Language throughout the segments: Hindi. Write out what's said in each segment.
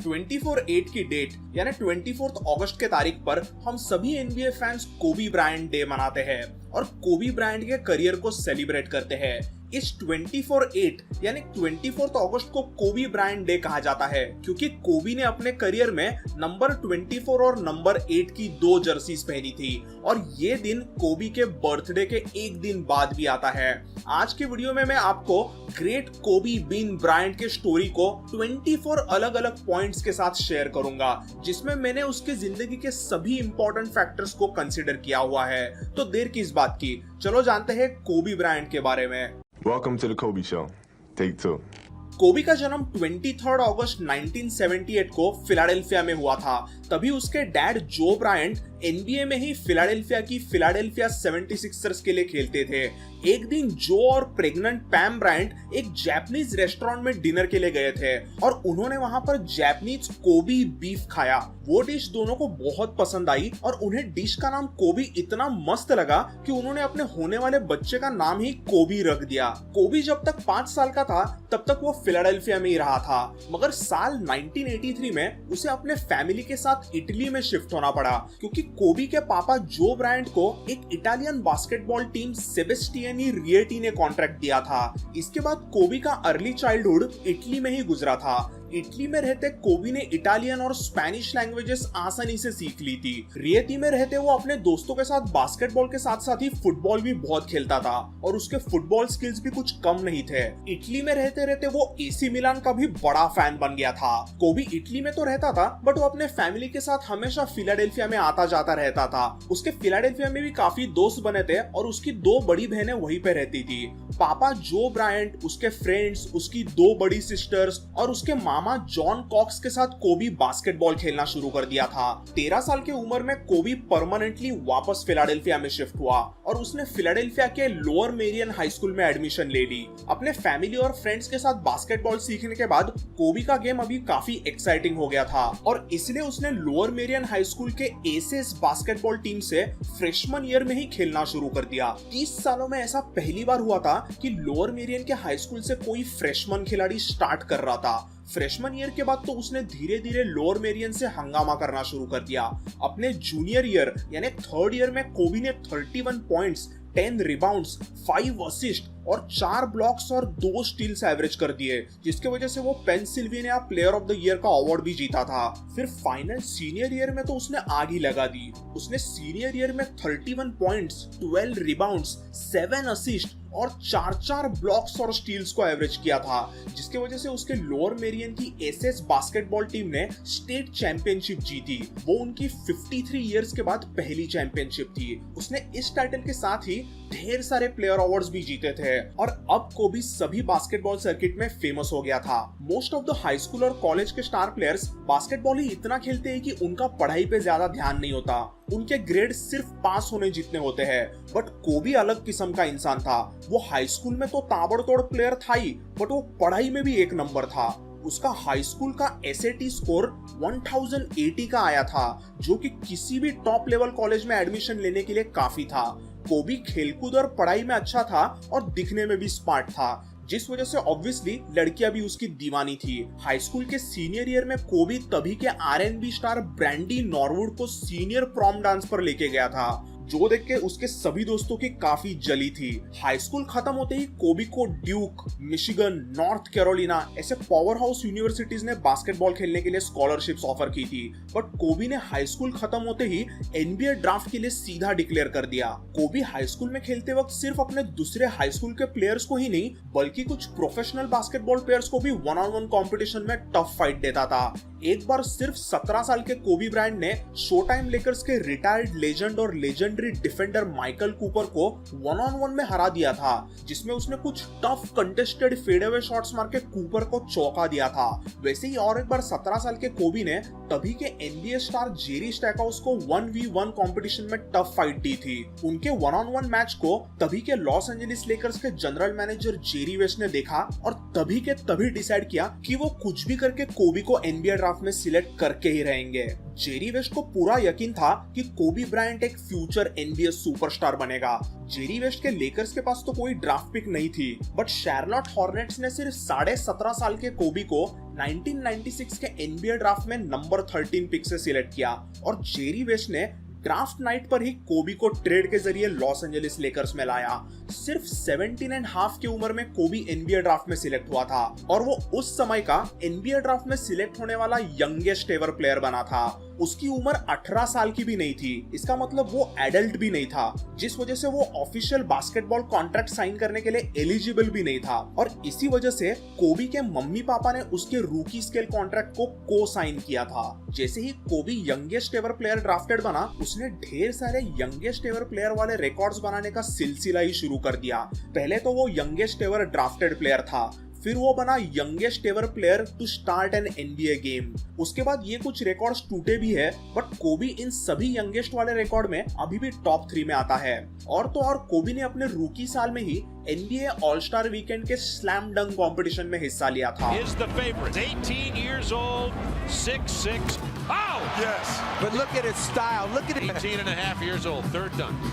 24/8 की डेट यानी 24 अगस्त के तारीख पर हम सभी एनबीए फैंस कोबी ब्रायंट डे मनाते हैं और कोबी ब्रायंट के करियर को सेलिब्रेट करते हैं। इस 24/8 यानी 24 अगस्त को कोबी ब्रायंट डे कहा जाता है क्योंकि कोबी ने अपने करियर में नंबर 24 और नंबर 8 की 2 जर्सीज पहनी थी और ये दिन कोबी के बर्थडे के एक दिन बाद भी आता है। आज के वीडियो में मैं आपको ग्रेट कोबी बीन ब्रायंट के स्टोरी को 24 अलग अलग पॉइंट्स के साथ शेयर करूंगा जिसमें मैंने उसके जिंदगी के सभी इंपॉर्टेंट फैक्टर्स को कंसिडर किया हुआ है। तो देर किस बात की, चलो जानते हैं कोबी ब्रायंट के बारे में। Welcome to the Kobe Show. Take 2. कोबी का जन्म 23 अगस्त 1978 को फिलाडेल्फिया में हुआ था। तभी उसके डैड जो ब्रायंट एनबीए में ही फिलाडेल्फिया की फिलाडेल्फिया 76ers के लिए खेलते थे। एक दिन जो और प्रेग्नेंट पैम ब्रायंट एक जापानीज रेस्टोरेंट में डिनर के लिए गए थे और उन्होंने वहां पर जापानीज कोबी बीफ खाया। वो डिश दोनों को बहुत पसंद आई और उन्हें डिश का नाम कोबी इतना मस्त लगा कि उन्होंने अपने होने वाले बच्चे का नाम ही कोबी रख दिया। कोबी जब तक 5 साल का था तब तक वो फिलाडेल्फिया में ही रहा था, मगर साल 1983 में उसे अपने फैमिली के साथ इटली में शिफ्ट होना पड़ा क्योंकि कोबी के पापा जो ब्रायंट को एक इटालियन बास्केटबॉल टीम सेबेस्टियनी रिएटी ने कॉन्ट्रैक्ट दिया था। इसके बाद कोबी का अर्ली चाइल्डहुड इटली में ही गुजरा था। इटली में रहते कोबी ने इटालियन और स्पेनिश लैंग्वेजेस आसानी से सीख ली थी। रिएटी में रहते वो अपने दोस्तों के साथ बास्केटबॉल के साथ साथ ही फुटबॉल भी बहुत खेलता था और उसके फुटबॉल स्किल्स भी कुछ कम नहीं थे। इटली में रहते रहते वो एसी मिलान का भी बड़ा फैन बन गया था। कोबी इटली में तो रहता था बट वो अपने फैमिली के साथ हमेशा फिलाडेल्फिया में आता जाता रहता था। उसके फिलाडेल्फिया में भी काफी दोस्त बने थे और उसकी 2 बड़ी बहनें वहीं पे रहती थी। पापा जो ब्रायंट, उसके फ्रेंड्स, उसकी 2 बड़ी सिस्टर्स और उसके मामा जॉन कॉक्स के साथ कोबी बास्केटबॉल खेलना शुरू कर दिया था। 13 साल की उम्र में कोबी परमानेंटली वापस फिलाडेल्फिया में शिफ्ट हुआ और उसने फिलाडेल्फिया के लोअर मेरियन हाई स्कूल में एडमिशन ले ली। अपने फैमिली और फ्रेंड्स के साथ बास्केटबॉल सीखने के बाद कोबी का गेम अभी काफी एक्साइटिंग हो गया था और इसलिए उसने लोअर मेरियन हाई स्कूल के एसेस बास्केटबॉल टीम से फ्रेशमन ईयर में ही खेलना शुरू कर दिया। 30 सालों में ऐसा पहली बार हुआ था कि लोअर मेरियन के हाई स्कूल से कोई फ्रेशमन खिलाड़ी स्टार्ट कर रहा था। फ्रेशमन ईयर के बाद तो उसने धीरे धीरे लोअर मेरियन से हंगामा करना शुरू कर दिया। अपने जूनियर ईयर यानी 3rd ईयर में कोबी ने 31 पॉइंट्स, 10 रिबाउंड्स, 5 असिस्ट और 4 ब्लॉक्स और 2 स्टील्स एवरेज कर दिए, जिसके वजह से वो Pennsylvania player of the year का अवार्ड भी जीता था। फिर फाइनल सीनियर ईयर में तो उसने आग ही लगा दी। उसने सीनियर ईयर में 31 पॉइंट्स, 12 रिबाउंड्स, 7 असिस्ट और 4 ब्लॉक्स और स्टील्स को एवरेज किया था, जिसके वजह से उसके लोअर मेरियन की एसएस बास्केटबॉल टीम ने स्टेट चैंपियनशिप जीती। वो उनकी 53 इयर्स के बाद पहली चैंपियनशिप थी। उसने इस टाइटल के साथ ही ढेर सारे प्लेयर अवार्ड्स भी जीते थे और अब कोबी सभी बास्केटबॉल सर्किट में फेमस हो गया था। Most of the high school और कॉलेज के स्टार प्लेयर्स बास्केटबॉल ही इतना खेलते हैं कि उनका पढ़ाई पे ज्यादा ध्यान नहीं होता। उनके ग्रेड सिर्फ पास होने जितने होते हैं। बट कोबी अलग किस्म का इंसान था। वो हाई स्कूल में तो ताबड़तोड़ प्लेयर था ही, बट वो पढ़ाई में भी एक नंबर था। उसका हाई स्कूल का एसएटी स्कोर 1080 का आया था, जो कि किसी भी टॉप लेवल कॉलेज में एडमिशन लेने के लिए काफी था। कोबी खेलकूद और पढ़ाई में अच्छा था और दिखने में भी स्मार्ट था, जिस वजह से ऑब्वियसली लड़कियां भी उसकी दीवानी थी। हाई स्कूल के सीनियर ईयर में कोबी तभी के आरएनबी स्टार ब्रैंडी नॉरवुड को सीनियर प्रॉम डांस पर लेके गया था, जो देख के उसके सभी दोस्तों की काफी जली थी। हाई स्कूल खत्म होते ही कोबी को ड्यूक, मिशिगन, नॉर्थ कैरोलिना ऐसे पावर हाउस यूनिवर्सिटीज ने बास्केटबॉल खेलने के लिए स्कॉलरशिप्स ऑफर की थी। बट कोबी ने हाई स्कूल खत्म होते ही एनबीए ड्राफ्ट के लिए सीधा डिक्लेयर कर दिया। कोबी हाई स्कूल में खेलते वक्त सिर्फ अपने दूसरे हाई स्कूल के प्लेयर्स को ही नहीं बल्कि कुछ प्रोफेशनल बास्केटबॉल प्लेयर्स को भी 1-on-1 कॉम्पिटिशन में टफ फाइट देता था। एक बार सिर्फ 17 साल के कोबी ब्रायंट ने शो टाइम लेकर्स के रिटायर्ड लेजेंड और लेजेंडरी डिफेंडर माइकल कूपर को 1-on-1 में हरा दिया था, जिसमें उसने कुछ टफ कंटेस्टेड फेडअवे शॉट्स मार के कूपर को चौंका दिया था। वैसे ही और एक बार 17 साल के कोबी ने तभी के एनबीए स्टार जेरी स्टैकहाउस को 1v1 कंपटीशन में टफ फाइट दी थी। उनके 1-on-1 मैच को तभी के लॉस एंजलिस लेकर्स के जनरल मैनेजर जेरी वेस्ट ने देखा और तभी के तभी डिसाइड किया कि वो कुछ भी करके कोबी को एनबीए ड्राफ्ट में सिलेक्ट करके ही रहेंगे। जेरी वेस्ट को पूरा यकीन था कि कोबी ब्रायंट एक फ्यूचर एनबीए सुपरस्टार बनेगा। जेरी वेस्ट के लेकर्स के पास तो कोई ड्राफ्ट पिक नहीं थी, बट शार्लोट हॉर्नेट्स ने सिर्फ 17.5 साल के कोबी को 1996 के एनबीए ड्राफ्ट में नंबर 13 पिक से सिलेक्ट किया और जेरी वेस्ट ने ड्राफ्ट नाइट पर ही कोबी को ट्रेड के जरिए लॉस एंजलिस लेकर्स में लाया। सिर्फ 17.5 की उम्र में कोबी एनबीए ड्राफ्ट में सिलेक्ट हुआ था और वो उस समय का एनबीए ड्राफ्ट में सिलेक्ट होने वाला यंगेस्ट एवर प्लेयर बना था। उसकी उम्र 18 साल की भी नहीं थी, इसका मतलब वो एडल्ट भी नहीं था, जिस वजह से वो ऑफिशियल बास्केटबॉल कॉन्ट्रैक्ट साइन करने के लिए एलिजिबल भी नहीं था। और इसी वजह से कोबी के मम्मी पापा ने उसके रूकी स्केल कॉन्ट्रैक्ट को साइन किया था। जैसे ही कोबी यंगेस्ट एवर प्लेयर ड्राफ्टेड बना, उसने ढेर सारे यंगेस्ट एवर प्लेयर वाले रिकॉर्ड्स बनाने का सिलसिला ही शुरू कर दिया। पहले तो वो यंगेस्ट एवर ड्राफ्टेड प्लेयर था, फिर वो बना youngest ever player to start an NBA game. उसके बाद ये कुछ रिकॉर्ड्स टूटे भी है, बट कोबी इन सभी यंगेस्ट वाले रिकॉर्ड में अभी भी टॉप 3 में आता है। और तो और कोबी ने अपने रूकी साल में ही एनबीए ऑल स्टार वीकेंड के स्लैम डंक कंपटीशन में हिस्सा लिया था। 18 years old, 6'6". Oh! Yes, but look at his style. Look at it. 18 and a half years old, third dunk.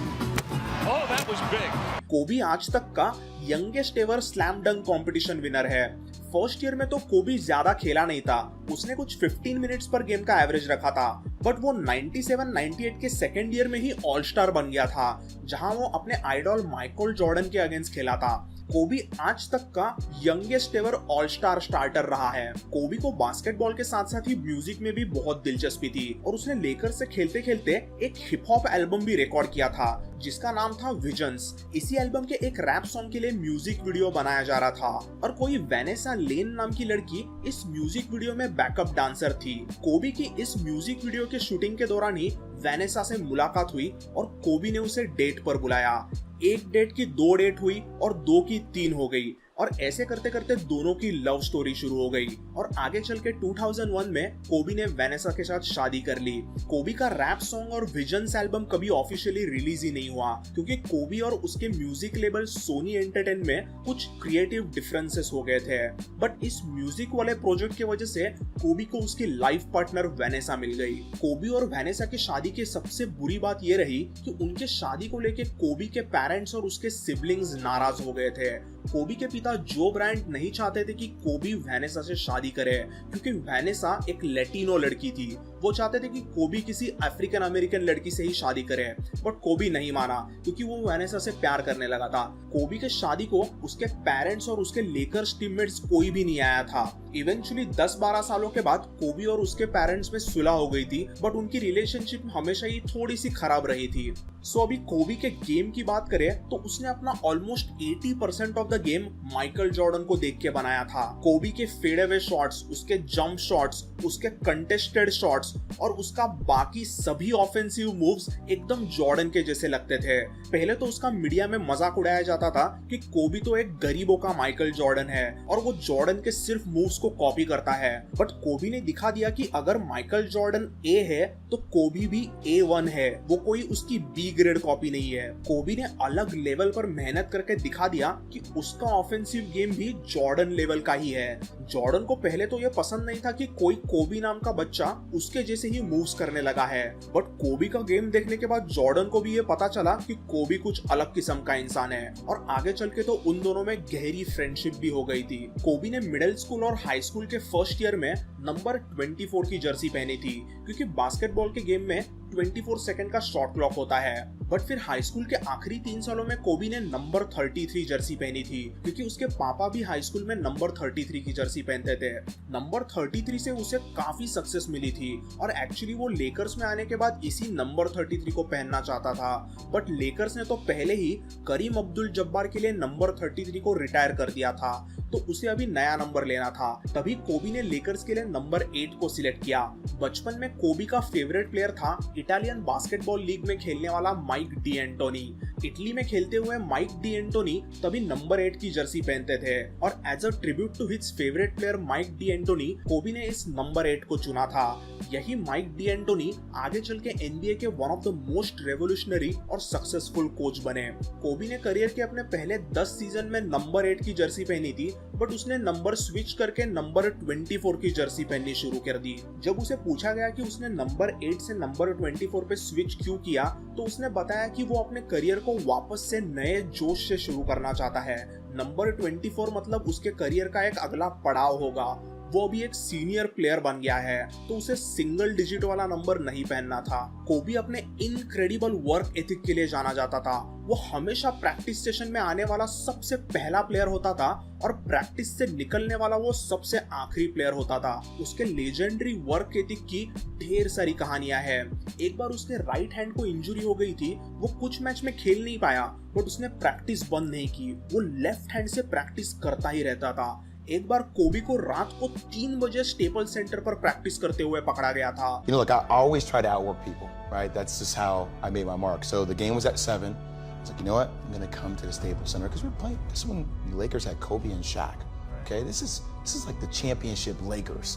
Oh, that was big. कोबी आज तक का यंगेस्ट एवर स्लैम डंक कंपटीशन विनर है। फर्स्ट ईयर में तो कोबी ज्यादा खेला नहीं था, उसने कुछ 15 मिनट्स पर गेम का एवरेज रखा था, बट वो 97-98 के सेकेंड ईयर में ही ऑल स्टार बन गया था, जहां वो अपने आइडॉल माइकल जॉर्डन के अगेंस्ट खेला था। कोबी आज तक का youngest ever all star starter रहा है। कोबी को बास्केटबॉल के साथ साथ ही म्यूजिक में भी बहुत दिलचस्पी थी और उसने लेकर से खेलते खेलते एक हिप हॉप एल्बम भी रिकॉर्ड किया था, जिसका नाम था विजन्स। इसी एल्बम के एक रैप सॉन्ग के लिए म्यूजिक वीडियो बनाया जा रहा था और कोई वेनेसा लेन नाम की लड़की इस म्यूजिक वीडियो में बैकअप डांसर थी। कोबी की इस म्यूजिक वीडियो के शूटिंग के दौरान ही वेनेसा से मुलाकात हुई और कोबी ने उसे डेट पर बुलाया। एक डेट की 2 डेट हुई और 2 की 3 हो गई और ऐसे करते करते दोनों की लव स्टोरी शुरू हो गई और आगे चल के 2001 में कोबी ने वेनेसा के साथ शादी कर ली। कोबी का रैप सॉन्ग और विजन्स एल्बम कभी ऑफिशियली रिलीज ही नहीं हुआ, क्योंकि कोबी और उसके म्यूजिक लेबल सोनी एंटरटेन में कुछ क्रिएटिव डिफरेंसेस हो गए थे। बट इस म्यूजिक वाले प्रोजेक्ट की वजह से कोबी को उसकी लाइफ पार्टनर वेनेसा मिल गई। कोबी और वेनेसा की शादी की सबसे बुरी बात यह रही कि उनके शादी को लेके कोबी के पेरेंट्स और उसके सिबलिंग्स नाराज हो गए थे। कोबी के पिता जो ब्रायंट नहीं चाहते थे कि कोबी वेनेसा से शादी करे, क्योंकि वेनेसा एक लैटिनो लड़की थी। वो चाहते थे कि कोबी किसी अफ्रीकन अमेरिकन लड़की से ही शादी करे, बट कोबी नहीं माना क्योंकि वो वेनेसा से प्यार करने लगा था। कोबी के शादी को उसके पेरेंट्स और उसके लेकर्स टीममेट्स कोई भी नहीं आया था। इवेंचुअली 10-12 सालों के बाद कोबी और उसके पेरेंट्स में सुलह हो गई थी, बट उनकी रिलेशनशिप हमेशा ही थोड़ी सी खराब रही थी। सो अभी कोबी के गेम की बात करें तो उसने अपना almost 80% of the game Michael Jordan को देख के बनाया था। कोबी के फेड अवे शॉट्स, उसके जंप शॉट्स, उसके कंटेस्टेड शॉट्स और उसका बाकी सभी ऑफेंसिव मूव्स एकदम जॉर्डन के जैसे लगते थे। पहले तो उसका मीडिया में मजाक उड़ाया जाता था कि कोबी तो एक गरीबों का माइकल जॉर्डन है और वो जॉर्डन के सिर्फ मूव्स को कॉपी करता है, बट कोबी ने दिखा दिया कि अगर माइकल जॉर्डन ए है तो कोबी भी A1 है, वो कोई उसकी B ग्रेड कॉपी नहीं है। कोबी ने अलग लेवल पर मेहनत करके दिखा दिया कि उसका ऑफेंसिव गेम भी जॉर्डन लेवल का ही है। जॉर्डन को पहले तो ये पसंद नहीं था कि कोई कोबी नाम का बच्चा उसके जैसे ही मूव्स करने लगा है, बट कोबी का गेम देखने के बाद जॉर्डन को भी ये पता चला कि कोबी कुछ अलग किस्म का इंसान है और आगे चल के तो उन दोनों में गहरी फ्रेंडशिप भी हो गई थी। कोबी ने मिडिल स्कूल और हाई स्कूल के फर्स्ट ईयर में नंबर 24 की जर्सी पहनी थी, क्योंकि बास्केटबॉल के गेम में 24 सेकंड का शॉट क्लॉक होता है। बट फिर हाई स्कूल के आखिरी 3 सालों में कोबी ने नंबर 33 जर्सी पहनी थी, क्योंकि उसके पापा भी हाई स्कूल में नंबर 33 की जर्सी पहनते थे। नंबर 33 से उसे काफी सक्सेस मिली थी और एक्चुअली वो लेकर्स में आने के बाद इसी नंबर 33 को पहनना चाहता था, बट लेकर्स ने तो पहले ही करीम अब्दुल जब्बार के लिए नंबर 33 को रिटायर कर दिया था, तो उसे अभी नया नंबर लेना था। तभी कोबी ने लेकर्स के लिए नंबर 8 को सिलेक्ट किया। बचपन में कोबी का फेवरेट प्लेयर था इटालियन बास्केटबॉल लीग में खेलने वाला माइक डी एंटोनी। इटली में खेलते हुए माइक डी एंटोनी तभी नंबर 8 की जर्सी पहनते थे और as a tribute to his favourite player Mike D'Antoni, Kobe ने इस नंबर 8 को चुना था। यही माइक डिएंटोनी आगे चल के NBA के one of the most revolutionary और सक्सेसफुल कोच बने। कोबी ने करियर के अपने पहले 10 सीजन में नंबर 8 की जर्सी पहनी थी, बट उसने नंबर स्विच करके नंबर 24 की जर्सी पहननी शुरू कर दी। जब उसे पूछा गया कि उसने नंबर 8 से नंबर 24 पे स्विच क्यों किया, तो उसने बताया कि वो अपने करियर को वापस से नए जोश से शुरू करना चाहता है। नंबर 24 मतलब उसके करियर का एक अगला पड़ाव होगा। वो अभी एक सीनियर प्लेयर बन गया है, तो उसे सिंगल डिजिट वाला नंबर नहीं पहनना था। कोबी अपने इनक्रेडिबल वर्क एथिक के लिए जाना जाता था। वो हमेशा प्रैक्टिस सेशन में आने वाला सबसे पहला प्लेयर होता था और प्रैक्टिस से निकलने वाला वो सबसे आखिरी प्लेयर होता था। उसके लेजेंडरी वर्क एथिक की ढेर सारी कहानियां हैं। एक बार उसके राइट हैंड को इंजरी हो गई थी, वो कुछ मैच में खेल नहीं पाया, बट उसने प्रैक्टिस बंद नहीं की। वो लेफ्ट हैंड से प्रैक्टिस करता ही रहता था। एक बार कोबी को रात को 3 बजे स्टेपल सेंटर पर प्रैक्टिस करते हुए पकड़ा गया था। You know, look, I always try to outwork people, right? That's just how I made my mark. So the game was at 7. I was like, you know what? I'm going to come to the Staples Center because we're playing. This is when the Lakers had Kobe and Shaq. Okay, this is like the championship Lakers.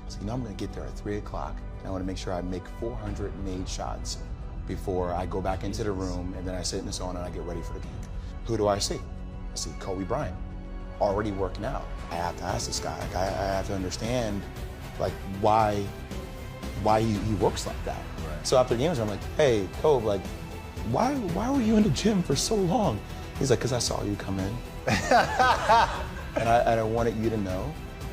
So you know, I'm going to get there at 3 o'clock. And I want to make sure I make 400 made shots before I go back into the room, and then I sit in the sauna and I get ready for the game. Who do I see? I see Kobe Bryant. Already working out. I have to ask this guy. Like, I have to understand, like, why he works like that. Right. So after games, I'm like, hey, Kobe, like, why were you in the gym for so long? He's like, because I saw you come in, and I wanted you to know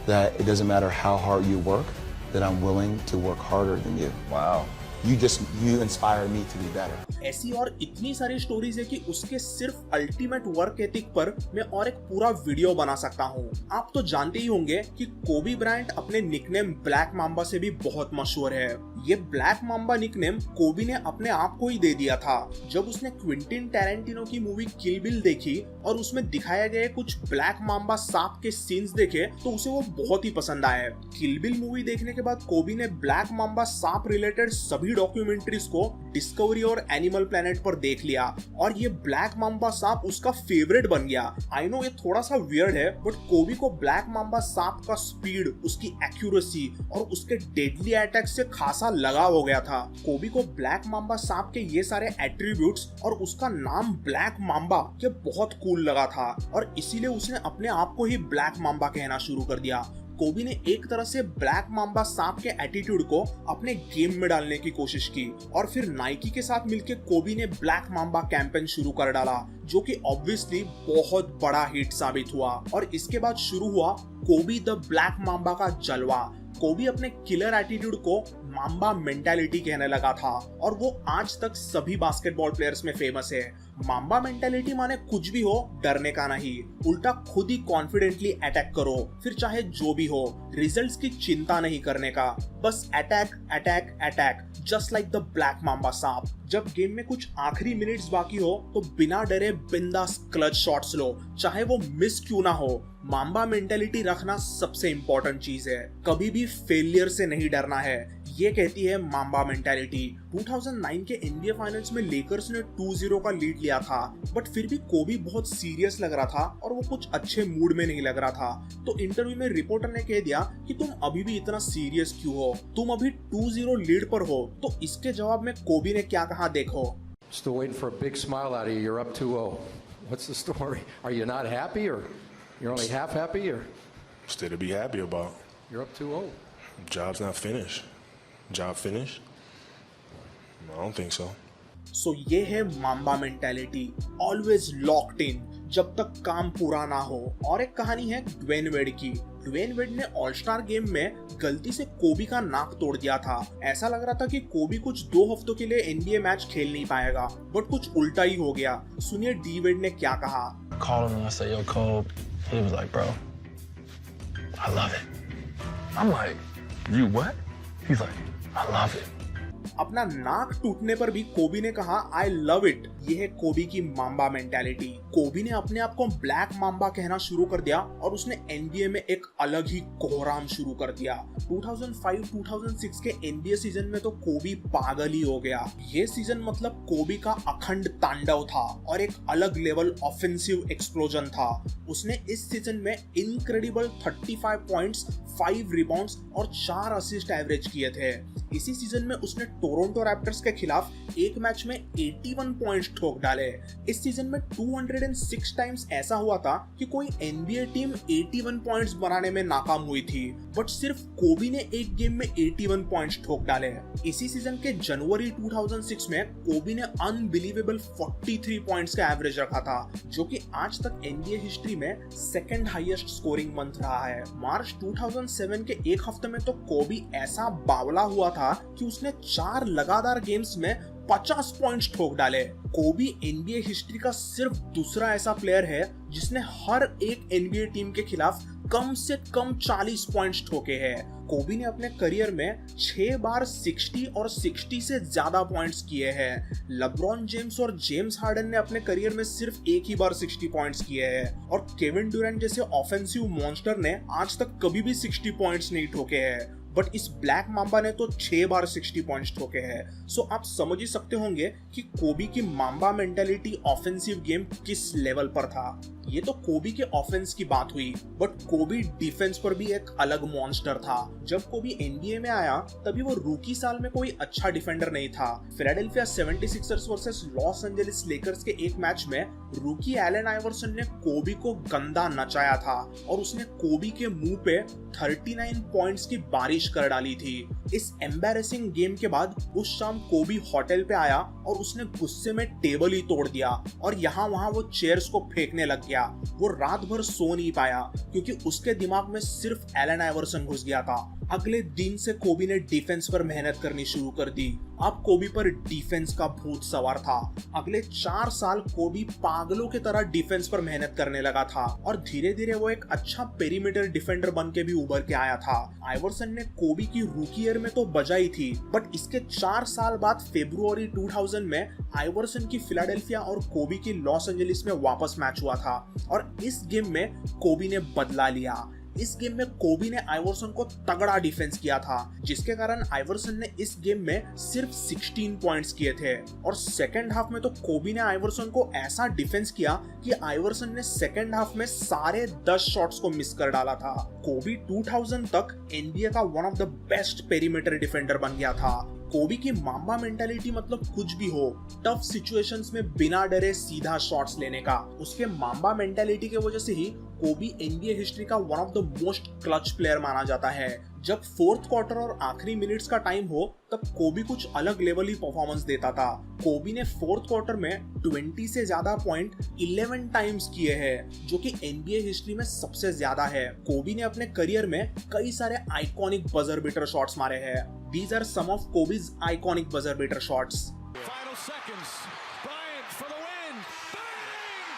that it doesn't matter how hard you work, that I'm willing to work harder than you. Wow. You inspire me to be better. ऐसी और इतनी सारी स्टोरीज है कि उसके सिर्फ अल्टीमेट वर्क एथिक पर मैं और एक पूरा वीडियो बना सकता हूँ। आप तो जानते ही होंगे कि कोबी ब्रायंट अपने निकनेम ब्लैक माम्बा से भी बहुत मशहूर है। ये ब्लैक माम्बा निकनेम कोबी ने अपने आप को ही दे दिया था। जब उसने क्विंटिन टैरेंटिनो की मूवी किल बिल देखी और उसमें दिखाए गए कुछ ब्लैक माम्बा सांप के सीन्स देखे, तो उसे वो बहुत ही पसंद आए। किल बिल मूवी देखने के बाद कोबी ने ब्लैक माम्बा सांप रिलेटेड सभी डॉक्यूमेंट्रीज को डिस्कवरी और एनिमल प्लेनेट पर देख लिया और ये ब्लैक माम्बा सांप उसका फेवरेट बन गया। आई नो ये थोड़ा सा वियर्ड है, बट कोबी को ब्लैक माम्बा सांप का स्पीड, उसकी एक्यूरेसी और उसके डेडली अटैक से खासा लगाव हो गया था। कोबी को ब्लैक माम्बा सांप के ये सारे एट्रीब्यूट्स और उसका नाम ब्लैक माम्बा के बहुत कूल लगा था और इसीलिए उसने अपने आप को ही ब्लैक माम्बा कहना शुरू कर दिया। कोबी ने एक तरह से ब्लैक माम्बा सांप के एटीट्यूड को अपने गेम में डालने की कोशिश की और फिर नाइकी के साथ मिलकर कोबी ने ब्लैक माम्बा कैंपेन शुरू कर डाला, जो कि ऑब्वियसली बहुत बड़ा हिट साबित हुआ और इसके बाद शुरू हुआ कोबी द ब्लैक माम्बा का जलवा। कोबी अपने किलर एटीट्यूड को माम्बा मेंटालिटी कहने लगा था और वो आज तक सभी बास्केटबॉल प्लेयर्स में फेमस है। माम्बा मेंटालिटी माने कुछ भी हो डरने का नहीं, उल्टा खुद ही कॉन्फिडेंटली अटैक करो, फिर चाहे जो भी हो, रिजल्ट्स की चिंता नहीं करने का, बस attack attack attack, just like the black mamba सांप। जब गेम में कुछ आखिरी मिनट्स बाकी हो तो बिना डरे बिंदास क्लच शॉट्स लो, चाहे वो मिस क्यों ना हो। माम्बा मेंटालिटी रखना सबसे इंपॉर्टेंट चीज है, कभी भी फेलियर से नहीं डरना है, ये कहती है माम्बा मेंटालिटी। 2009 के NBA फाइनल्स में लेकर्स ने 2-0 का लीड लिया था, बट फिर भी कोबी बहुत सीरियस लग रहा था और वो कुछ अच्छे मूड में नहीं लग रहा था। तो इंटरव्यू में रिपोर्टर ने कह दिया कि तुम अभी भी इतना सीरियस क्यों हो, तुम अभी 2-0 लीड पर हो। तो इसके जवाब में कोबी ने क्या कहा देखो। Still waiting for a big smile out of you. You're up 2-0. What's the story? Are you not happy, or you're only half happy, or Still to be happy about. you're up 2-0? Job's not finished. Job finished? I don't think so. सो ये है mamba mentality, always locked in जब तक काम पूरा ना हो। और एक कहानी है ड्वेन वेड की। ड्वेन वेड ने ऑल स्टार गेम में गलती से कोबी का नाक तोड़ दिया था। ऐसा लग रहा था कि कोबी कुछ 2 हफ्तों के लिए NBA मैच खेल नहीं पाएगा, बट कुछ उल्टा ही हो गया। सुनिए डी वेड ने क्या कहा। Called him and I said, yo, Kobe. He was like, bro, I love it. I'm like, you what? He's like, I love it. अपना नाक टूटने पर भी कोबी ने कहा आई लव इट। ये है कोबी की माम्बा मेंटालिटी। कोबी ने अपने आप को ब्लैक माम्बा कहना शुरू कर दिया और उसने NBA में एक अलग ही कोहराम शुरू कर दिया। 2005-2006 के NBA सीजन में तो कोबी पागल ही हो गया। ये सीजन मतलब कोबी का अखंड तांडव था और एक अलग लेवल ऑफेंसिव एक्सप्लोजन था। उसने इस सीजन में इनक्रेडिबल 35 पॉइंट्स, 5 रिबाउंड्स और 4 असिस्ट एवरेज किए थे। इसी सीजन में उसने टोरंटो रैप्टर्स के खिलाफ एक मैच में 81 पॉइंट्स ठोक डाले। इस सीजन में 206 टाइम्स ऐसा हुआ था कि कोई एनबीए टीम 81 पॉइंट्स बनाने में नाकाम हुई थी, बट सिर्फ कोबी ने एक गेम में 81 पॉइंट्स ठोक डाले। इसी सीजन के जनवरी 2006 में कोबी ने अनबिलीवेबल 43 पॉइंट्स का एवरेज रखा था, जो कि आज तक एनबीए हिस्ट्री में सेकंड हाईएस्ट स्कोरिंग मंथ रहा है। मार्च 2007 के एक हफ्ते में तो कोबी ऐसा बावला हुआ था कि उसने 4 लगातार गेम्स में 50 पॉइंट्स ठोक डाले। कोबी एनबीए हिस्ट्री का सिर्फ दूसरा ऐसा प्लेयर है जिसने हर एक एनबीए टीम के खिलाफ कम से कम 40 पॉइंट्स ठोके हैं। कोबी ने अपने करियर में 6 बार 60 और 60 से ज्यादा पॉइंट्स किए हैं। लेब्रॉन जेम्स और जेम्स हार्डन ने अपने करियर में सिर्फ एक ही बार 60 पॉइंट्स किए हैं, और केविन ड्यूरेंट जैसे ऑफेंसिव मॉन्स्टर ने आज तक कभी भी 60 पॉइंट्स नहीं ठोके हैं। बट इस ब्लैक माम्बा ने तो 6 बार 60 पॉइंट्स ठोके हैं। सो आप समझ ही सकते होंगे कि कोबी की माम्बा मेंटालिटी ऑफेंसिव गेम किस लेवल पर था। ये तो कोबी के ऑफेंस की बात हुई, बट कोबी डिफेंस पर भी एक अलग मॉन्स्टर था। जब कोबी एनबीए में आया तभी वो रूकी साल में कोई अच्छा डिफेंडर नहीं था। Philadelphia 76ers versus Los Angeles Lakers के एक मैच में रूकी एलन आइवर्सन ने कोबी को गंदा नचाया था और उसने कोबी के मुंह पे 39 पॉइंट्स की बारिश कर डाली थी। इस एम्बैरेसिंग गेम के बाद उस शाम कोबी होटल पे आया और उसने गुस्से में टेबल ही तोड़ दिया और यहाँ वहाँ वो चेयर्स को फेंकने लग गया। वो रात भर सो नहीं पाया क्योंकि उसके दिमाग में सिर्फ एलन आइवर्सन घुस गया था। अगले दिन से कोबी ने डिफेंस पर मेहनत करनी शुरू कर दी। अब कोबी पर डिफेंस का भूत सवार था। अगले 4 साल कोबी पागलों की तरह डिफेंस पर मेहनत करने लगा था और धीरे धीरे वो एक अच्छा पेरीमीटर डिफेंडर बन के भी उभर के आया था। आइवर्सन ने कोबी की रूकी ईयर में तो बजाई थी, बट इसके 4 साल बाद फरवरी 2000 में आइवर्सन की फिलाडेल्फिया और कोबी की लॉस एंजेलिस में वापस मैच हुआ था और इस गेम में कोबी ने बदला लिया। इस गेम में कोबी ने आइवर्सन को तगड़ा डिफेंस किया था, जिसके कारण आइवर्सन ने इस गेम में सिर्फ 16 पॉइंट्स किए थे और सेकेंड हाफ में तो कोबी ने आइवर्सन को ऐसा डिफेंस किया कि आइवर्सन ने सेकेंड हाफ में सारे 10 शॉट्स को मिस कर डाला था। कोबी 2000 तक एनबीए का one of the best perimeter defender बन गया था। कोबी की माम्बा मेंटालिटी मतलब कुछ भी हो, टफ सिचुएशंस में बिना डरे सीधा शॉट्स लेने का। उसके माम्बा मेंटालिटी के वजह से ही कोबी एनबीए हिस्ट्री का one of the most clutch player माना जाता है। जब फोर्थ क्वार्टर और आखिरी मिनट्स का टाइम हो तब कोबी कुछ अलग लेवल ही परफॉर्मेंस देता था। कोबी ने फोर्थ क्वार्टर में 20 से ज्यादा पॉइंट 11 टाइम्स किए हैं, जो कि एनबीए हिस्ट्री में सबसे ज्यादा है। कोबी ने अपने करियर में कई सारे आइकॉनिक बजर बीटर शॉट्स मारे हैं। These are some of Kobe's iconic buzzer beater shots. Final seconds. Bryant for the win. Bang!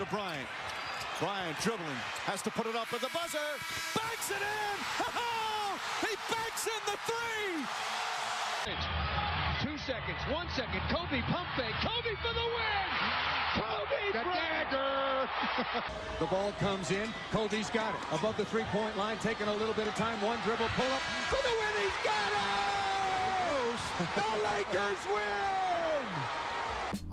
To Bryant. Bryant dribbling. Has to put it up at the buzzer. Banks it in! Oh! He banks in the 3! 2 seconds, 1 second. Kobe pump fake. Kobe for the win! Kobe The dagger! The ball comes in. Kobe's got it. Above the three-point line, taking a little bit of time. One dribble, pull up for the win. He's got it! The Lakers win!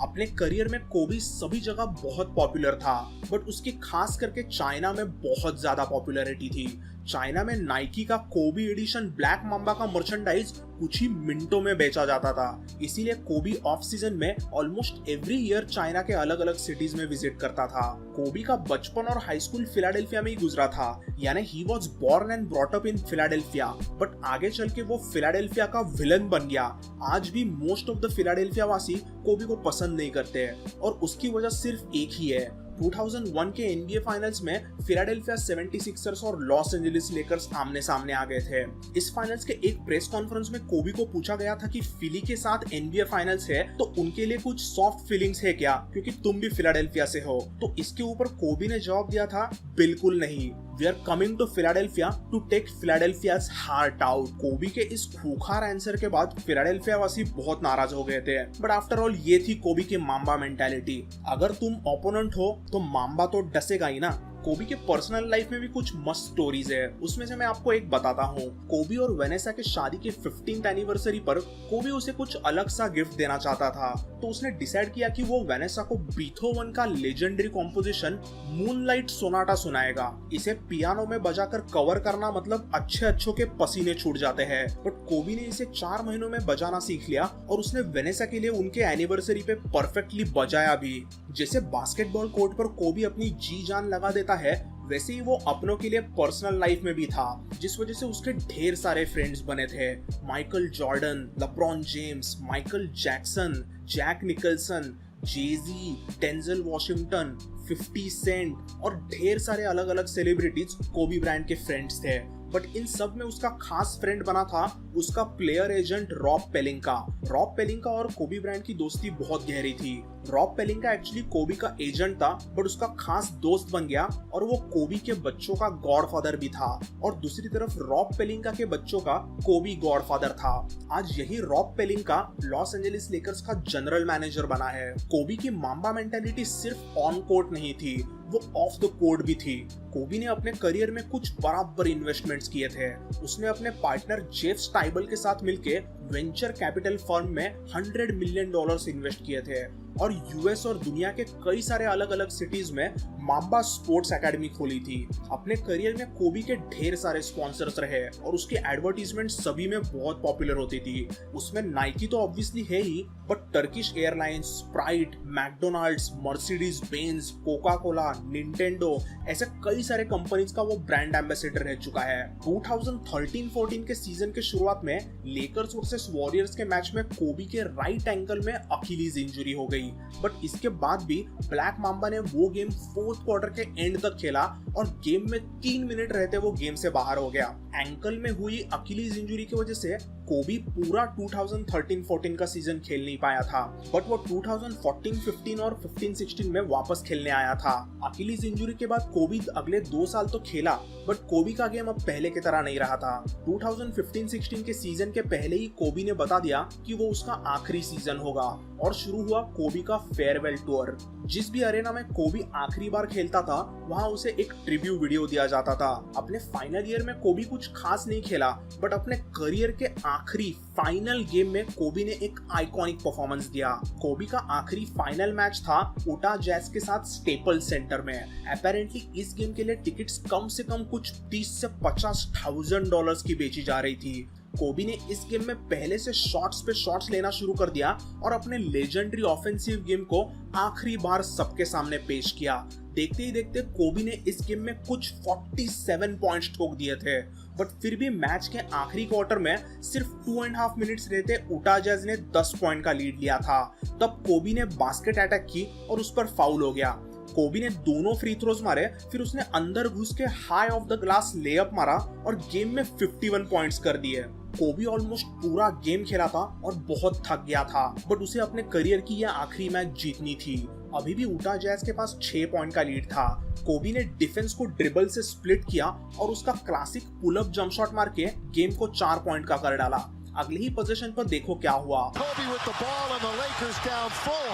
अपने करियर में कोबी सभी जगह बहुत पॉपुलर था, बट उसकी खास करके चाइना में बहुत ज्यादा पॉपुलैरिटी थी। चाइना में नाइकी का कोबी एडिशन ब्लैक माम्बा का मर्चेंडाइज कुछ ही मिनटों में बेचा जाता था। इसीलिए कोबी ऑफ सीजन में ऑलमोस्ट एवरी ईयर चाइना के अलग अलग सिटीज में विजिट करता था। कोबी का बचपन और हाई स्कूल फिलाडेल्फिया में ही गुजरा था, यानी he was born and brought up in Philadelphia, but आगे चल के वो फिलाडेल्फिया का विलन बन गया। आज भी मोस्ट ऑफ द फिलाडेल्फिया वासी कोबी को पसंद नहीं करते हैं और उसकी वजह सिर्फ एक ही है। 2001 के एनबीए फाइनल्स में फिलाडेल्फिया 76ers और लॉस एंजेलिस लेकर्स आमने सामने आ गए थे। इस फाइनल्स के एक प्रेस कॉन्फ्रेंस में कोबी को पूछा गया था कि फिली के साथ एनबीए फाइनल्स है तो उनके लिए कुछ सॉफ्ट फीलिंग्स है क्या, क्योंकि तुम भी फिलाडेल्फिया से हो। तो इसके ऊपर कोबी ने जवाब दिया था, बिल्कुल नहीं, we are coming to Philadelphia to take Philadelphia's heart out. Kobe के इस खूंखार आंसर के बाद फिलाडेल्फिया वासी बहुत नाराज हो गए थे, बट आफ्टर ऑल ये थी कोबी की माम्बा मेंटालिटी। अगर तुम ओपोनेंट हो तो माम्बा तो डसेगा ही ना। कोबी के पर्सनल लाइफ में भी कुछ मस्त स्टोरीज है। उसमें से मैं आपको एक बताता हूँ। कोबी और वेनेसा के शादी के 15th एनिवर्सरी पर कोबी उसे कुछ अलग सा गिफ्ट देना चाहता था, तो उसने डिसाइड किया कि वो वेनेसा को बीथोवन का लेजेंडरी कॉम्पोजिशन मूनलाइट सोनाटा सुनाएगा। इसे पियानो में बजाकर कवर करना मतलब अच्छों के पसीने छूट जाते हैं, बट कोबी ने इसे 4 महीनों में बजाना सीख लिया और उसने वेनेसा के लिए उनके एनिवर्सरी पे परफेक्टली बजाया भी। जैसे बास्केटबॉल कोर्ट पर कोबी अपनी जी जान लगा देता है, वैसे ही वो अपनों के लिए पर्सनल लाइफ में भी था, जिस वजह से उसके ढेर सारे फ्रेंड्स बने थे। Michael Jordan, LeBron James, Michael Jackson, Jack Nicholson, Jay Z, Denzel Washington, 50 cent और ढेर सारे अलग अलग सेलिब्रिटीज कोबी ब्रायंट के फ्रेंड्स थे। बट इन सब में उसका खास फ्रेंड बना था उसका प्लेयर एजेंट रॉब पेलिंका। रॉब पेलिंका और कोबी ब्रायंट की दोस्ती बहुत गहरी थी। रॉब पेलिंका एक्चुअली कोबी का एजेंट था, बट उसका खास दोस्त बन गया और वो कोबी के बच्चों का गॉडफादर भी था। और दूसरी तरफ रॉब पेलिंका के बच्चों का कोबी गॉडफादर था। आज यही रॉब पेलिंका लॉस एंजेलिस लेकर्स का जनरल मैनेजर बना है। कोबी की माम्बा मेंटालिटी सिर्फ ऑन कोर्ट नहीं थी, वो ऑफ द कोर्ट भी थी। कोबी ने अपने करियर में कुछ बराबर इन्वेस्टमेंट्स किए थे। उसने अपने पार्टनर जेफ स्टाइबल के साथ मिलके वेंचर कैपिटल फर्म में $100 मिलियन इन्वेस्ट किए थे और यूएस और दुनिया के कई सारे अलग अलग सिटीज में माम्बा स्पोर्ट्स एकेडमी खोली थी। अपने करियर में कोबी के ढेर सारे स्पॉन्सर्स रहे और उसकी एडवर्टीजमेंट सभी में बहुत पॉपुलर होती थी। उसमें नाइकी तो ऑब्वियसली है ही, but Turkish Airlines, Sprite, McDonald's, Mercedes Benz, Coca Cola, Nintendo ऐसे कई सारे कंपनीज का वो ब्रांड एम्बेसडर रह चुका है। 2013-14 के सीजन के शुरुआत में लेकर्स वर्सेस वॉरियर्स के मैच में कोबी के राइट एंकल में अकीलीज इंजरी हो गई, बट इसके बाद भी ब्लैक माम्बा ने वो गेम 4th क्वार्टर के एंड तक खेला और गेम में 3 मिनट रहते वो गेम से बाहर हो गया। एंकल में हुई अकीलीज इंजरी की वजह से कोबी पूरा 2013-14 का सीजन खेल नहीं पाया था, बट वो 2014-15 और 15-16 में वापस खेलने आया था। अकीलीज इंजरी के बाद कोबी अगले 2 साल तो खेला, बट कोबी का गेम अब पहले की तरह नहीं रहा था। 2015-16 के सीजन के पहले ही कोबी ने बता दिया कि वो उसका आखिरी सीजन होगा और शुरू हुआ कोबी का फेयरवेल टूर। जिस भी अरेना में कोबी आखिरी बार खेलता था वहां उसे एक ट्रिब्यूट वीडियो दिया जाता था। अपने फाइनल ईयर में कोबी कुछ खास नहीं खेला, बट अपने करियर के आखिरी फाइनल गेम में कोबी ने एक आइकॉनिक परफॉर्मेंस दिया। कोबी का आखिरी फाइनल मैच था यूटा जैज के साथ स्टेपल्स सेंटर में। अपेरेंटली इस गेम के लिए टिकट्स कम से कम कुछ 30 से $50,000 की बेची जा रही थी। कोबी ने इस गेम में पहले से शॉट्स पे शॉट्स लेना शुरू कर दिया और अपने लेजेंडरी ऑफेंसिव गेम को आखिरी बार सबके सामने पेश किया। देखते ही देखते कोबी ने इस गेम में कुछ 47 पॉइंट्स ठोक दिए थे, बट फिर भी मैच के आखिरी क्वार्टर में सिर्फ 2.5 मिनट्स रहते यूटा जैज ने 10 पॉइंट का लीड लिया था। तब कोबी ने बास्केट अटैक की और उस पर फाउल हो गया। कोबी ने दोनों फ्री थ्रोज मारे, फिर उसने अंदर घुस के high of the glass layup मारा और गेम में 51 पॉइंट्स कर दिए। कोबी ऑलमोस्ट पूरा गेम खेला था और बहुत थक गया था, बट उसे अपने करियर की यह आखिरी मैच जीतनी थी। अभी भी यूटा जैज के पास 6 पॉइंट का लीड था। कोबी ने डिफेंस को ड्रिबल से स्प्लिट किया और उसका classic pull up jump shot मार के गेम को 4 पॉइंट का कर डाला। अगले ही पोजीशन पर देखो क्या हुआ। Kobe with the ball and the Lakers down 4.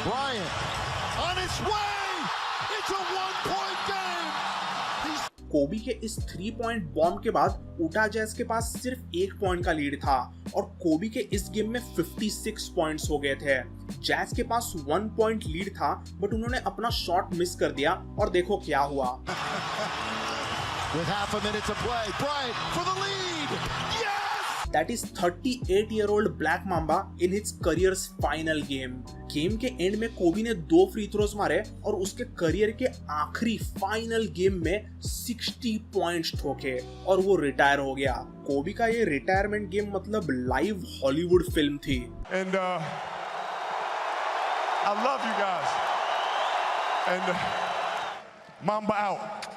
Bryant on his way. It's a 1-point game. कोबी के इस 3 पॉइंट बॉम्ब के बाद यूटा जैज के पास सिर्फ 1 पॉइंट का लीड था और कोबी के इस गेम में 56 पॉइंट्स हो गए थे। जैज के पास 1 पॉइंट लीड था, बट उन्होंने अपना शॉट मिस कर दिया और देखो क्या हुआ। With half a minute to play, Bryant for the lead. Yes! That is 38-year-old Black Mamba in his career's final game. Game के एंड में कोबी ने 2 फ्री थ्रोज मारे और उसके करियर के आखिरी फाइनल गेम में 60 पॉइंट्स ठोके और वो रिटायर हो गया। कोबी का ये रिटायरमेंट गेम मतलब लाइव हॉलीवुड फिल्म थी। And I love you guys. And Mamba out.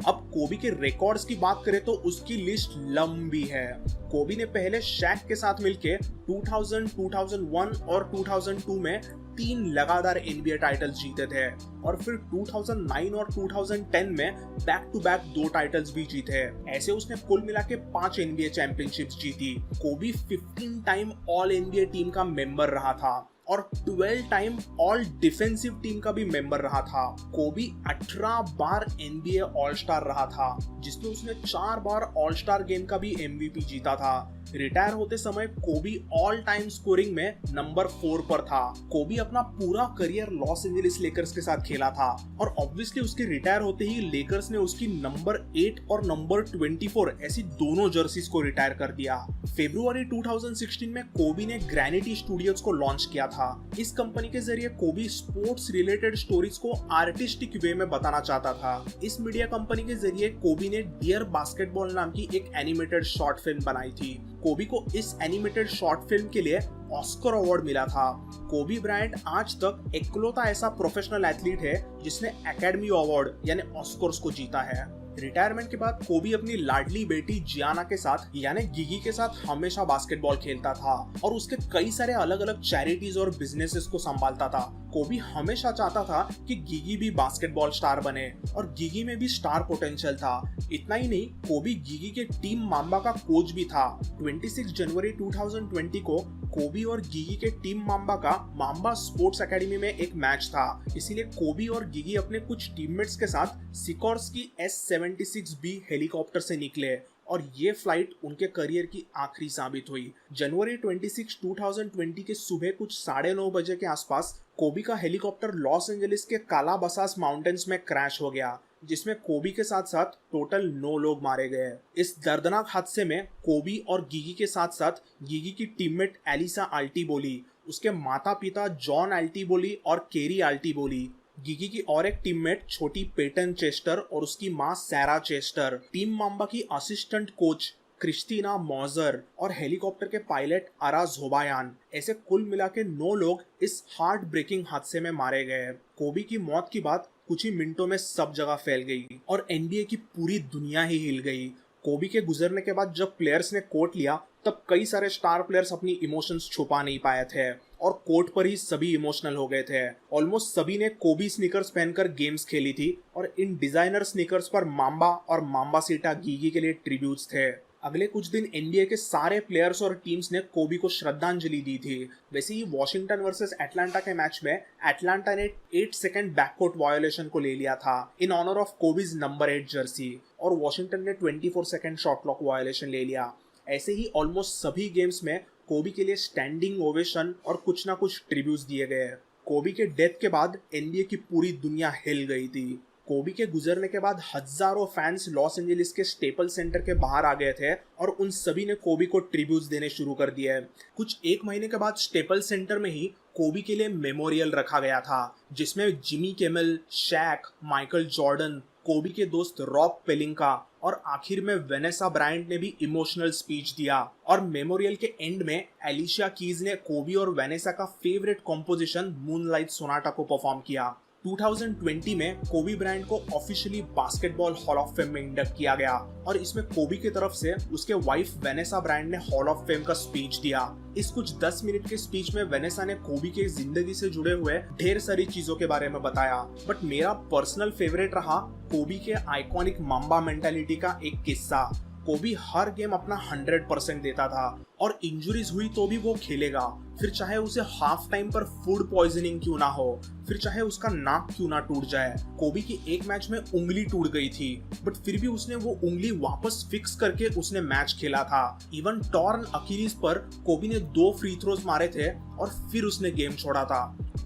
अब कोबी के रिकॉर्ड्स की बात करें तो उसकी लिस्ट लंबी है। कोबी ने पहले शैक के साथ मिलके 2000, 2001 और 2002 में 3 लगातार NBA टाइटल्स जीते थे और फिर 2009 और 2010 में बैक टू बैक 2 टाइटल्स भी जीते। ऐसे उसने कुल मिला के 5 NBA चैंपियनशिप्स जीती। कोबी 15 टाइम ऑल NBA टीम का मेंबर रहा था। और 12 टाइम ऑल डिफेंसिव टीम का भी मेंबर रहा था। कोबी 18 बार NBA ऑल स्टार रहा था, जिसमें उसने 4 बार ऑल स्टार गेम का भी MVP जीता था। रिटायर होते समय कोबी ऑल टाइम स्कोरिंग में नंबर 4 पर था। कोबी अपना पूरा करियर लॉस एंजलिस लेकर्स के साथ खेला था और ऑब्वियसली उसके रिटायर होते ही लेकर्स ने उसकी नंबर 8 और नंबर 24 ऐसी दोनों जर्सीज को रिटायर कर दिया। फरवरी 2016 में कोबी ने ग्रैनिटी स्टूडियोज को लॉन्च किया था। इस कंपनी के जरिए कोबी स्पोर्ट्स रिलेटेड स्टोरीज को आर्टिस्टिक वे में बताना चाहता था। इस मीडिया कंपनी के जरिए कोबी ने डियर बास्केटबॉल नाम की एक एनिमेटेड शॉर्ट फिल्म बनाई थी। कोबी को इस एनिमेटेड शॉर्ट फिल्म के लिए ऑस्कर अवार्ड मिला था। कोबी ब्रायंट आज तक इकलौता ऐसा प्रोफेशनल एथलीट है जिसने एकेडमी अवार्ड यानी ऑस्कर्स को जीता है। रिटायरमेंट के बाद कोबी अपनी लाडली बेटी जियाना के साथ यानी गिगी के साथ हमेशा बास्केटबॉल खेलता था और उसके कई सारे अलग अलग चैरिटीज और बिजनेसेस को संभालता था। कोबी हमेशा चाहता था कि गिगी भी बास्केटबॉल स्टार बने और गिगी में भी स्टार पोटेंशियल था। इतना ही नहीं, कोबी गिगी के टीम माम्बा का कोच भी था। 26 जनवरी 2020 को कोबी और गिगी के टीम माम्बा का माम्बा स्पोर्ट्स एकेडमी में एक मैच था, इसीलिए कोबी और गिगी अपने कुछ टीममेट्स के साथ सिकोर्स्की S-76B हेलीकॉप्टर से निकले और ये फ्लाइट उनके करियर की आखिरी साबित हुई। जनवरी 26, 2020 के सुबह कुछ 9:30 बजे के आसपास कोबी का हेलीकॉप्टर लॉस एंजलिस के कालाबासास माउंटेन्स में क्रैश हो गया, जिसमें कोबी के साथ साथ टोटल 9 लोग मारे गए। इस दर्दनाक हादसे में कोबी और गिगी के साथ साथ गिगी की टीममेट एलिसा आल्टीबोली, उसके माता पिता जॉन आल्टीबोली और केरी आल्टीबोली, गिगी की और एक टीममेट छोटी पेटन चेस्टर और उसकी मां सैरा चेस्टर, टीम माम्बा की असिस्टेंट कोच क्रिस्टीना मॉजर और हेलीकॉप्टर के पायलट आरा जोबायान, ऐसे कुल मिला के 9 लोग इस हार्ट ब्रेकिंग हादसे में मारे गए। कोबी की मौत की बात कुछ ही मिनटों में सब जगह फैल गई और NBA की पूरी दुनिया ही हिल गई। कोबी के गुजरने के बाद जब प्लेयर्स ने कोर्ट लिया तब कई सारे स्टार प्लेयर्स अपनी इमोशंस छुपा नहीं पाए थे और कोर्ट पर ही सभी इमोशनल हो गए थे। ऑलमोस्ट सभी ने कोबी स्नीकर्स पहनकर गेम्स खेली थी और इन डिजाइनर स्नीकर्स पर माम्बा और माम्बासीटा गिगी के लिए ट्रिब्यूट्स थे। अगले कुछ दिन NBA के सारे प्लेयर्स और टीम्स ने कोबी को श्रद्धांजलि दी थी। वैसे ही वॉशिंगटन वर्सेस एटलांटा के मैच में एटलांटा ने 8 सेकंड बैककोर्ट वायोलेशन को ले लिया था in honour of Kobe's number 8 jersey और वॉशिंगटन ने 24 सेकंड शॉट क्लॉक वायोलेशन ले लिया। ऐसे ही ऑलमोस्ट सभी गेम्स में कोबी के लिए स्टैंडिंग ओवेशन और कुछ ना कुछ ट्रिब्यूट्स दिए गए। कोबी के डेथ के बाद NBA की पूरी दुनिया हिल गई थी। कोबी के गुजरने के बाद हजारों फैंस लॉस एंजलिस के स्टेपल सेंटर के बाहर आ गए थे और उन सभी ने कोबी को ट्रिब्यूट्स देने शुरू कर दिए। कुछ 1 महीने के बाद स्टेपल सेंटर में ही कोबी के लिए मेमोरियल रखा गया था, जिसमें जिमी किमेल, शैक, माइकल जॉर्डन, कोबी के दोस्त रॉब पेलिंका और आखिर में वेनेसा ब्रायंट ने भी इमोशनल स्पीच दिया और मेमोरियल के एंड में एलिशिया कीज ने कोबी और वेनेसा का फेवरेट कॉम्पोजिशन मूनलाइट सोनाटा को परफॉर्म किया। 2020 में कोबी ब्रायंट को officially basketball hall of fame में इंडक्ट किया गया और इसमें कोबी की तरफ से उसके वाइफ वेनेसा ब्रायंट ने हॉल ऑफ फेम का स्पीच दिया। इस कुछ 10 मिनट के स्पीच में वेनेसा ने कोबी के जिंदगी से जुड़े हुए ढेर सारी चीजों के बारे में बताया, बट मेरा पर्सनल फेवरेट रहा कोबी के आइकॉनिक माम्बा मेंटालिटी का एक किस्सा। कोबी हर गेम अपना 100% देता था और इंजुरीज हुई तो भी वो खेलेगा, फिर चाहे उसे हाफ टाइम पर फूड पॉइजनिंग क्यों ना हो, फिर चाहे उसका नाक क्यों ना टूट जाए। कोबी की एक मैच में उंगली टूट गई थी, बट फिर भी उसने वो उंगली वापस फिक्स करके उसने मैच खेला था। इवन टॉर्न अकीलीज पर कोबी ने 2 फ्री थ्रोज मारे थे और फिर उसने गेम छोड़ा था।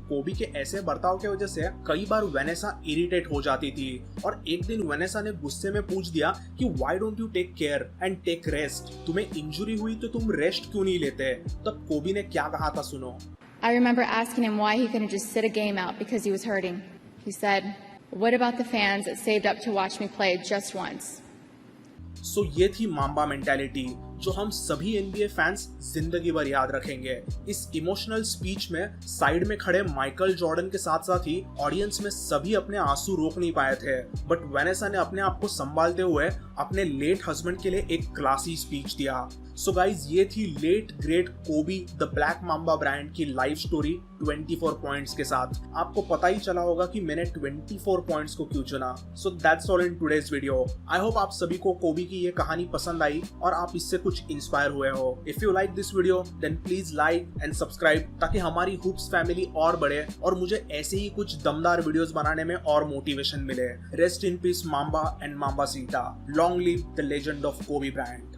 कोबी के ऐसे बर्ताव की वजह से कई बार वेनेसा इरिटेट हो जाती थी और एक दिन वेनेसा ने गुस्से में पूछ दिया कि why don't you take care and take rest, तुम्हें इंजुरी हुई तो तुम रेस्ट क्यों नहीं लेते। तब कोबी ने क्या कहा था सुनो। I remember asking him why he couldn't just sit a game out because he was hurting. He said, "What about the fans that saved up to watch me play just once?" सो ये थी माम्बा मेंटालिटी जो हम सभी NBA फैंस जिंदगी भर याद रखेंगे। इस इमोशनल स्पीच में साइड में खड़े माइकल जॉर्डन के साथ साथ ही ऑडियंस में सभी अपने आंसू रोक नहीं पाए थे, बट वेनेसा ने अपने आप को संभालते हुए अपने लेट हस्बैंड के लिए एक क्लासी स्पीच दिया। सो गाइज, ये थी लेट ग्रेट कोबी द ब्लैक माम्बा ब्रायंट की लाइफ स्टोरी 24 पॉइंट्स के साथ। आपको पता ही चला होगा कि मैंने 24 पॉइंट्स को क्यों चुना। So that's all in today's video. I hope आप सभी को कोबी की ये कहानी पसंद आई और आप इससे कुछ इंस्पायर हुए हो। If you like this video then please like and subscribe ताकि हमारी हुप्स फैमिली और बढ़े और मुझे ऐसे ही कुछ दमदार वीडियोस बनाने में और मोटिवेशन मिले। Rest in peace Mamba and Mambacita. Long live the legend of Kobe Bryant.